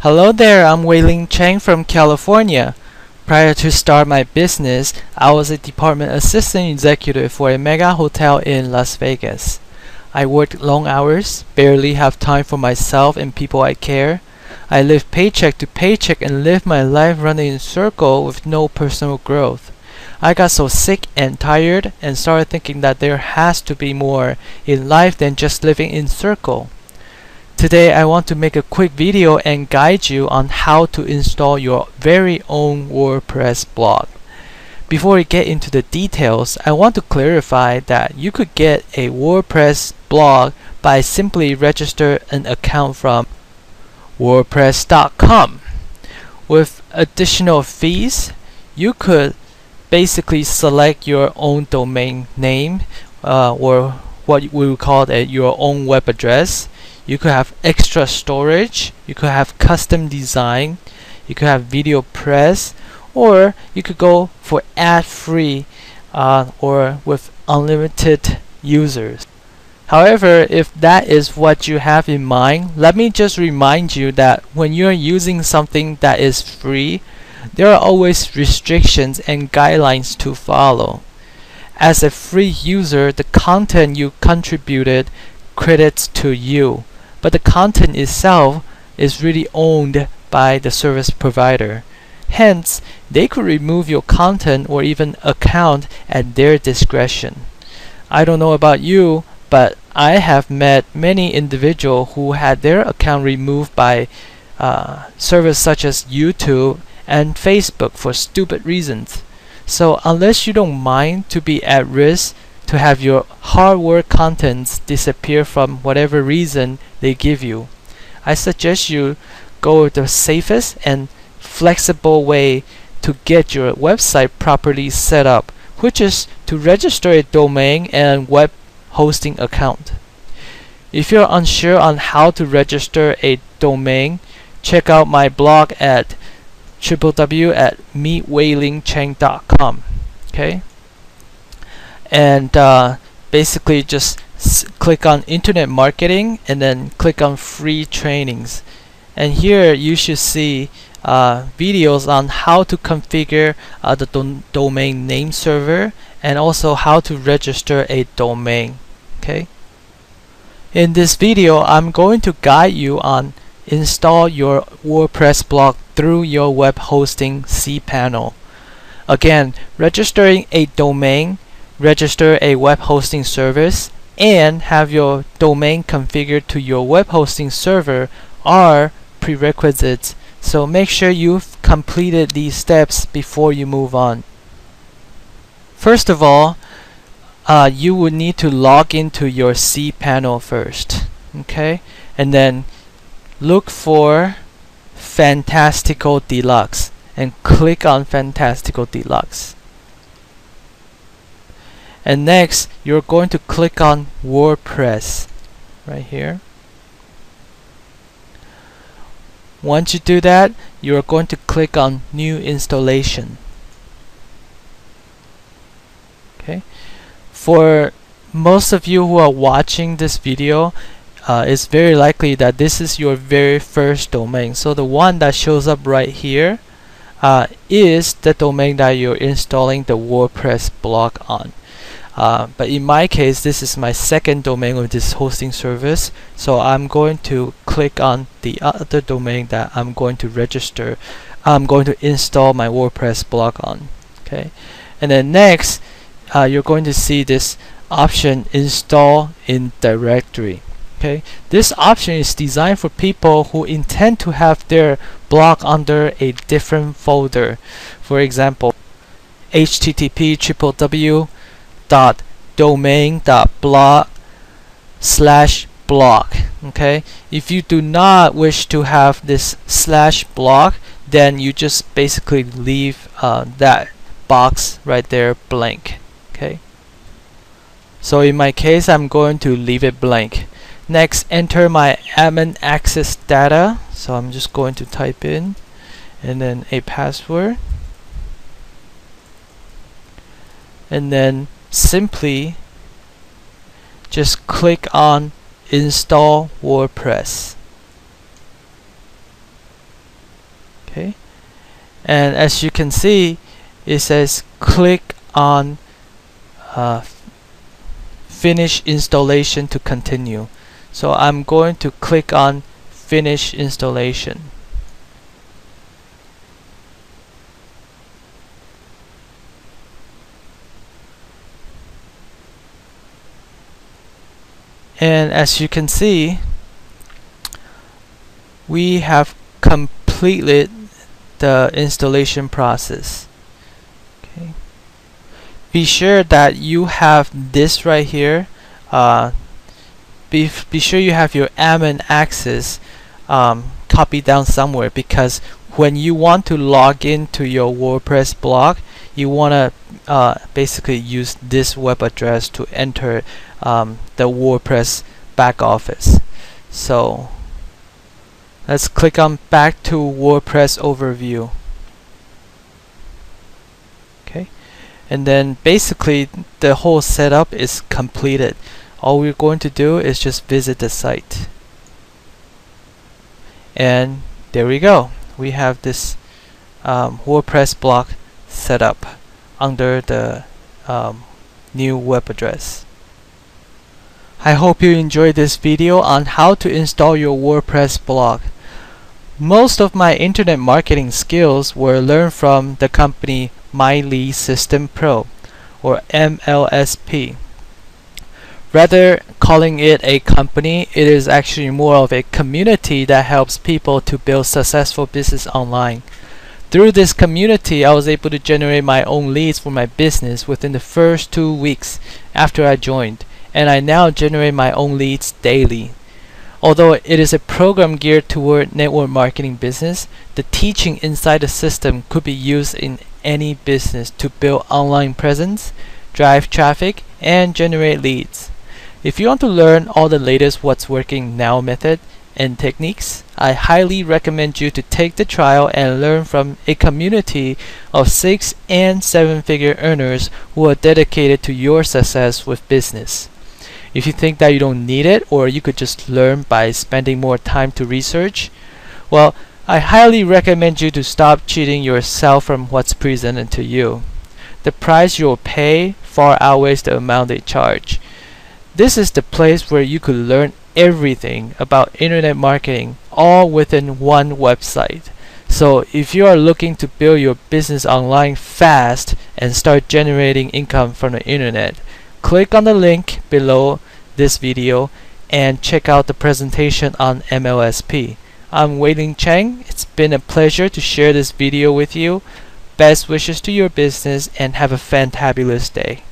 Hello there, I'm Wei-Ling Chang from California. Prior to start my business, I was a department assistant executive for a mega hotel in Las Vegas. I worked long hours, barely have time for myself and people I care. I lived paycheck to paycheck and lived my life running in circle with no personal growth. I got so sick and tired and started thinking that there has to be more in life than just living in circle. Today I want to make a quick video and guide you on how to install your very own WordPress blog. Before we get into the details, I want to clarify that you could get a WordPress blog by simply register an account from Wordpress.com. With additional fees, you could basically select your own domain name or what we would call your own web address. You could have extra storage, you could have custom design, you could have video press, or you could go for ad-free or with unlimited users. However, if that is what you have in mind, let me just remind you that when you're using something that is free, there are always restrictions and guidelines to follow. As a free user, the content you contributed credits to you, but the content itself is really owned by the service provider. Hence, they could remove your content or even account at their discretion. I don't know about you, but I have met many individuals who had their account removed by services such as YouTube and Facebook for stupid reasons. So unless you don't mind to be at risk to have your hard work contents disappear from whatever reason they give you, I suggest you go the safest and flexible way to get your website properly set up, which is to register a domain and web hosting account. If you're unsure on how to register a domain, check out my blog at www.meetweilingcheng.com. Okay, and basically just click on internet marketing and then click on free trainings, and here you should see videos on how to configure the domain name server and also how to register a domain. Okay, in this video I'm going to guide you on install your WordPress blog through your web hosting cPanel. Again, registering a domain, register a web hosting service, and have your domain configured to your web hosting server are prerequisites. So make sure you've completed these steps before you move on. First of all, you would need to log into your cPanel first. Okay, and then look for Fantastical Deluxe and click on Fantastical Deluxe. And next, you're going to click on WordPress right here. Once you do that, you're going to click on New Installation. Okay. For most of you who are watching this video, it's very likely that this is your very first domain. So the one that shows up right here is the domain that you're installing the WordPress blog on. But in my case, this is my second domain of this hosting service, so I'm going to click on the other domain that I'm going to register. I'm going to install my WordPress blog on. Okay, and then next, you're going to see this option, Install in Directory. Okay, this option is designed for people who intend to have their blog under a different folder. For example, http://domain.blog/blog. Okay, if you do not wish to have this /blog, then you just basically leave that box right there blank. Okay, so in my case, I'm going to leave it blank. Next, enter my admin access data. So I'm just going to type in and then a password, and then simply just click on Install WordPress. Okay, and as you can see, it says click on finish installation to continue. So I'm going to click on finish installation. And as you can see, we have completed the installation process. Okay. Be sure that you have this right here. Be sure you have your admin access copied down somewhere, because when you want to log into your WordPress blog, you want to basically use this web address to enter the WordPress back office. So let's click on back to WordPress overview. Okay, and then basically the whole setup is completed. All we're going to do is just visit the site, and there we go. We have this WordPress blog set up under the new web address. I hope you enjoyed this video on how to install your WordPress blog. Most of my internet marketing skills were learned from the company My Lead System Pro, or MLSP. Rather calling it a company, it is actually more of a community that helps people to build successful business online. Through this community, I was able to generate my own leads for my business within the first 2 weeks after I joined, and I now generate my own leads daily. Although it is a program geared toward network marketing business, the teaching inside the system could be used in any business to build online presence, drive traffic, and generate leads. If you want to learn all the latest what's working now method and techniques, I highly recommend you to take the trial and learn from a community of 6- and 7-figure earners who are dedicated to your success with business. If you think that you don't need it, or you could just learn by spending more time to research, well, I highly recommend you to stop cheating yourself from what's presented to you. The price you'll pay far outweighs the amount they charge. This is the place where you could learn everything about internet marketing all within one website. So if you are looking to build your business online fast and start generating income from the internet, click on the link below this video and check out the presentation on MLSP. I'm Wei-Ling Cheng. It's been a pleasure to share this video with you. Best wishes to your business and have a fantabulous day.